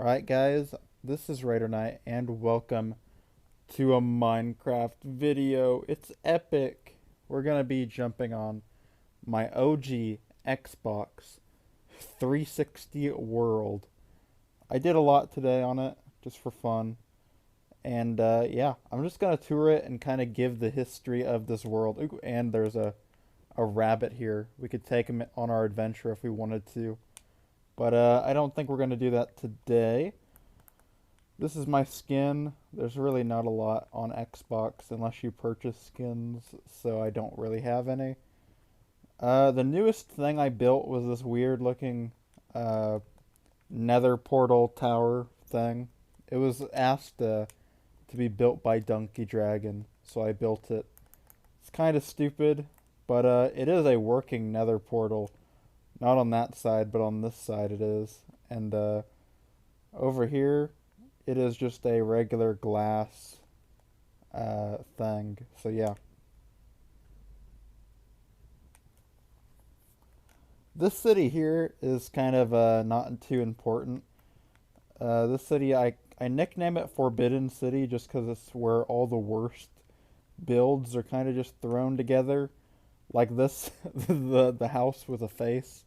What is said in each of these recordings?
Alright guys, this is Raider Knight and welcome to a Minecraft video. It's epic. We're gonna be jumping on my OG Xbox 360 world. I did a lot today on it, just for fun. And yeah, I'm just gonna tour it and kind of give the history of this world. Ooh, and there's a rabbit here. We could take him on our adventure if we wanted to. But I don't think we're gonna do that today. This is my skin. There's really not a lot on Xbox unless you purchase skins, so I don't really have any. The newest thing I built was this weird looking nether portal tower thing. It was asked to be built by Donkey Dragon, so I built it. It's kind of stupid, but it is a working nether portal. Not on that side, but on this side it is. And over here, it is just a regular glass thing. So yeah. This city here is kind of not too important. This city, I nickname it Forbidden City just because it's where all the worst builds are kind of just thrown together. Like this, the house with a face.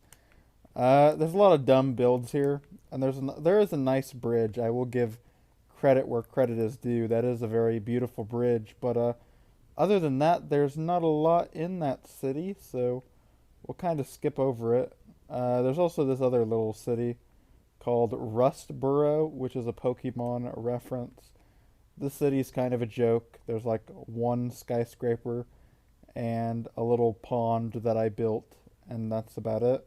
There's a lot of dumb builds here, and there is a nice bridge. I will give credit where credit is due. That is a very beautiful bridge, but other than that, there's not a lot in that city, so we'll kind of skip over it. There's also this other little city called Rustboro, which is a Pokemon reference. This city's kind of a joke. There's like one skyscraper and a little pond that I built, and that's about it.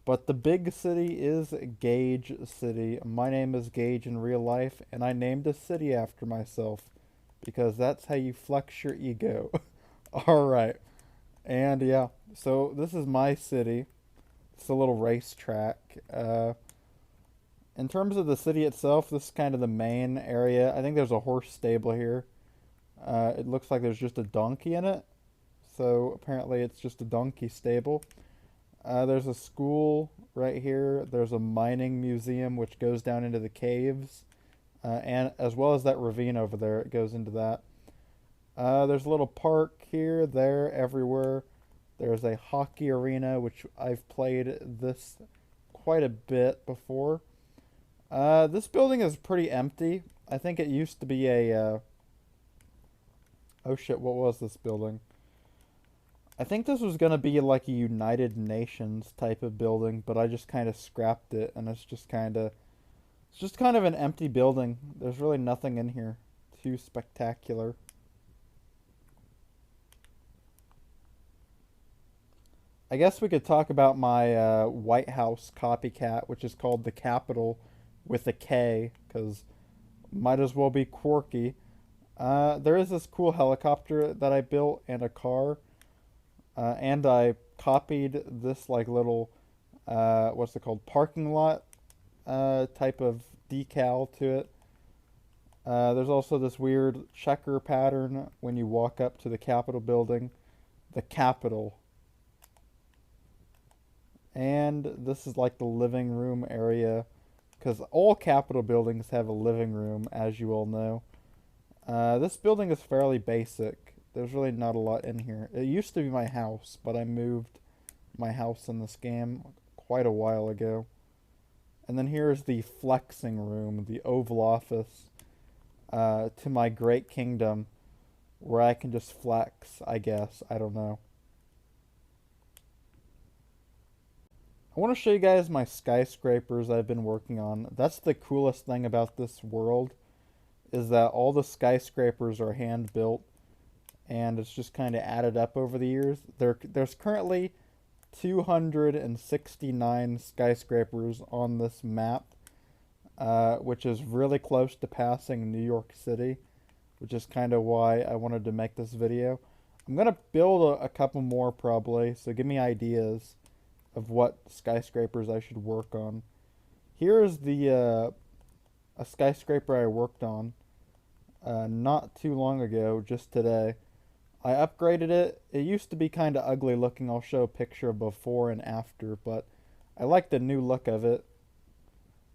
But the big city is Gage City. My name is Gage in real life, and I named a city after myself because that's how you flex your ego. Alright. And yeah, so this is my city. It's a little racetrack. In terms of the city itself, this is kind of the main area. I think there's a horse stable here. It looks like there's just a donkey in it. So apparently it's just a donkey stable. There's a school right here. There's a mining museum which goes down into the caves, and as well as that ravine over there. It goes into that. There's a little park here, there, everywhere. There's a hockey arena which I've played this quite a bit before. This building is pretty empty. I think it used to be a. Oh shit! What was this building? I think this was gonna be like a United Nations type of building, but I just kind of scrapped it, and it's just kind of an empty building. There's really nothing in here too spectacular. I guess we could talk about my White House copycat, which is called the Capitol with a K, because might as well be quirky. There is this cool helicopter that I built and a car. And I copied this like little, what's it called, parking lot type of decal to it. There's also this weird checker pattern when you walk up to the Capitol building, the Capitol. And this is like the living room area, because all Capitol buildings have a living room, as you all know. This building is fairly basic. There's really not a lot in here. It used to be my house, but I moved my house in this game quite a while ago. And then here's the flexing room, the Oval Office, to my great kingdom, where I can just flex, I guess. I don't know. I want to show you guys my skyscrapers I've been working on. That's the coolest thing about this world, is that all the skyscrapers are hand built, and it's just kind of added up over the years. There's currently 269 skyscrapers on this map, which is really close to passing New York City, which is kind of why I wanted to make this video. I'm going to build a couple more probably, so give me ideas of what skyscrapers I should work on. Here's a skyscraper I worked on not too long ago, just today. I upgraded it. It used to be kind of ugly looking. I'll show a picture of before and after, but I like the new look of it.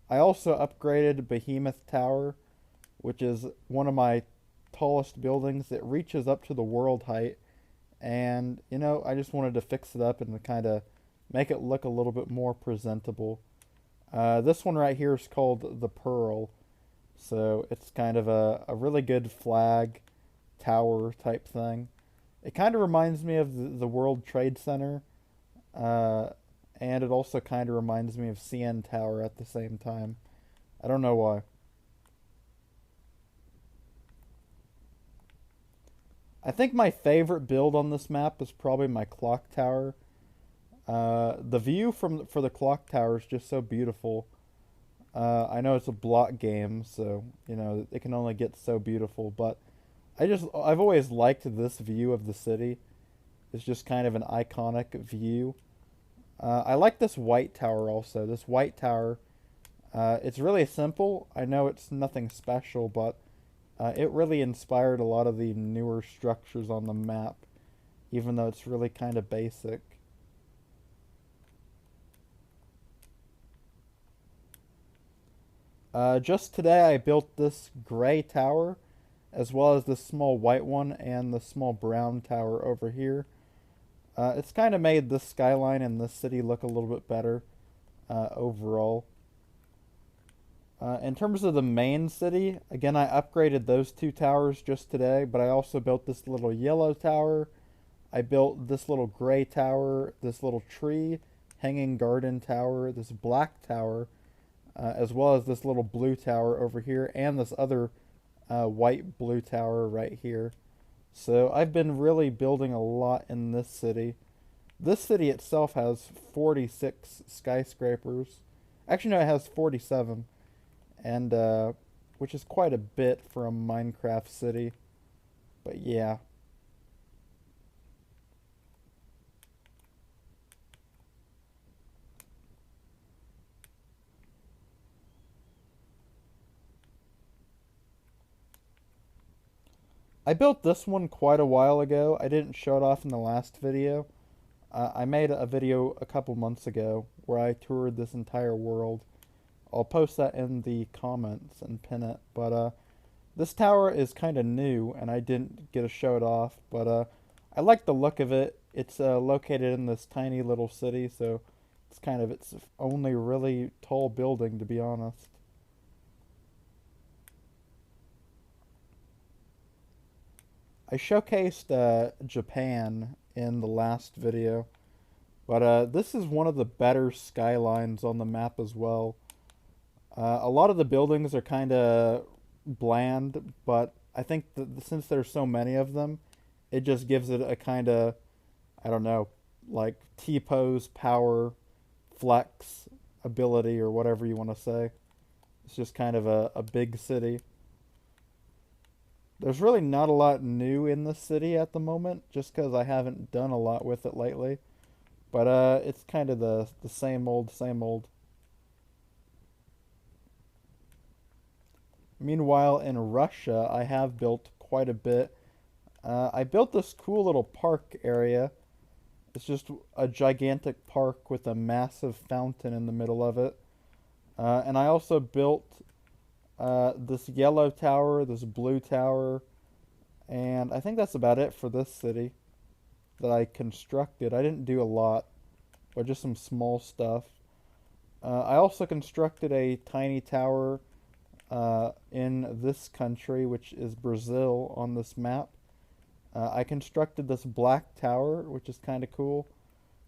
I also upgraded Behemoth Tower, which is one of my tallest buildings. It reaches up to the world height, and I just wanted to fix it up and kind of make it look a little bit more presentable. This one right here is called the Pearl, so it's kind of a really good flag tower type thing. It kind of reminds me of the World Trade Center, uh, and it also kind of reminds me of CN Tower at the same time. I don't know why. I think my favorite build on this map is probably my clock tower. The view for the clock tower is just so beautiful. I know it's a block game, so it can only get so beautiful. But I've always liked this view of the city. It's just kind of an iconic view. I like this white tower also. This white tower, it's really simple. I know it's nothing special, but it really inspired a lot of the newer structures on the map, even though it's really kind of basic. Just today I built this gray tower, as well as this small white one and the small brown tower over here. It's kind of made this skyline and this city look a little bit better overall. In terms of the main city, again, I upgraded those two towers just today, but I also built this little yellow tower. I built this little gray tower, this little tree, hanging garden tower, this black tower, as well as this little blue tower over here, and this other white blue tower right here. So I've been really building a lot in this city. This city itself has 46 skyscrapers. Actually, no, it has 47, and which is quite a bit for a Minecraft city. But yeah. I built this one quite a while ago. I didn't show it off in the last video. I made a video a couple months ago where I toured this entire world. I'll post that in the comments and pin it. But this tower is kind of new, and I didn't get to show it off. But I like the look of it. It's located in this tiny little city, so it's kind of its only really tall building, to be honest. I showcased Japan in the last video, but this is one of the better skylines on the map as well. A lot of the buildings are kind of bland, but I think that since there's so many of them, it just gives it a kind of, I don't know, like T-pose, power, flex, ability, or whatever you want to say. It's just kind of a big city. There's really not a lot new in the city at the moment, just because I haven't done a lot with it lately. But it's kind of the same old, same old. Meanwhile, in Russia, I have built quite a bit. I built this cool little park area. It's just a gigantic park with a massive fountain in the middle of it. And I also built this yellow tower, this blue tower, and I think that's about it for this city that I constructed. I didn't do a lot, but just some small stuff. I also constructed a tiny tower in this country, which is Brazil, on this map. I constructed this black tower, which is kind of cool.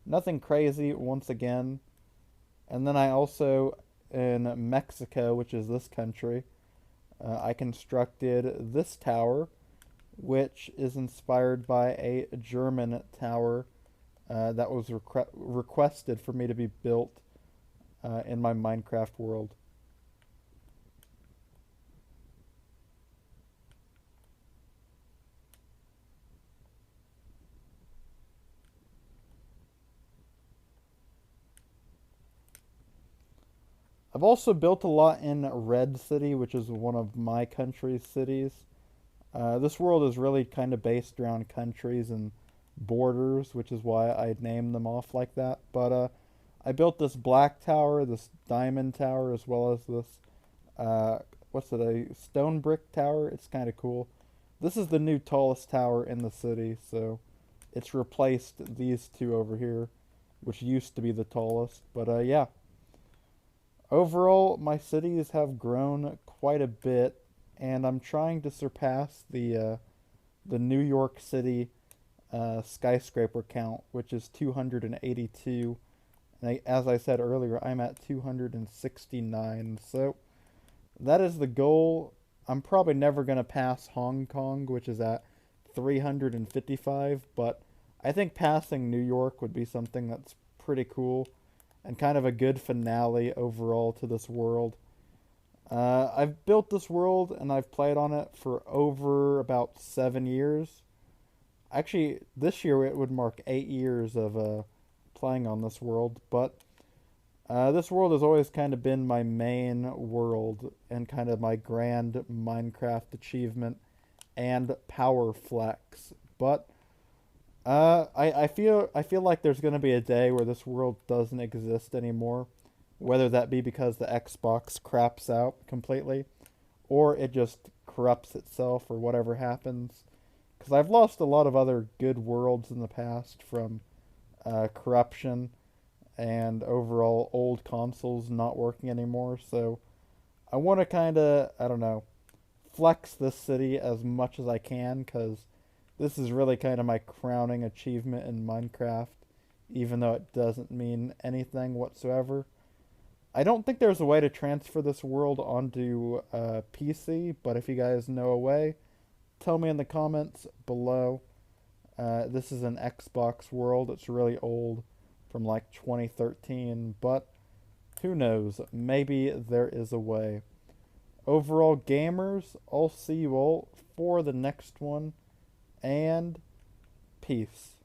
Nothing crazy, once again. And then I also, in Mexico, which is this country, I constructed this tower, which is inspired by a German tower that was requested for me to be built in my Minecraft world. I've also built a lot in Red City, which is one of my country's cities. This world is really kind of based around countries and borders, which is why I named them off like that. But I built this black tower, this diamond tower, as well as this, what's it, a stone brick tower. It's kind of cool. This is the new tallest tower in the city, so it's replaced these two over here, which used to be the tallest. But yeah, overall, my cities have grown quite a bit, and I'm trying to surpass the New York City skyscraper count, which is 282. And as I said earlier, I'm at 269. So that is the goal. I'm probably never going to pass Hong Kong, which is at 355, but I think passing New York would be something that's pretty cool and kind of a good finale overall to this world. I've built this world and I've played on it for over about 7 years. Actually, this year it would mark 8 years of playing on this world, but this world has always kind of been my main world and kind of my grand Minecraft achievement and power flex. But I feel like there's gonna be a day where this world doesn't exist anymore, whether that be because the Xbox craps out completely, or it just corrupts itself, or whatever happens. Because I've lost a lot of other good worlds in the past from corruption and overall old consoles not working anymore. So I want to kind of, I don't know, flex this city as much as I can because this is really kind of my crowning achievement in Minecraft, even though it doesn't mean anything whatsoever. I don't think there's a way to transfer this world onto PC, but if you guys know a way, tell me in the comments below. This is an Xbox world. It's really old, from like 2013, but who knows? Maybe there is a way. Overall, gamers, I'll see you all for the next one, and peace.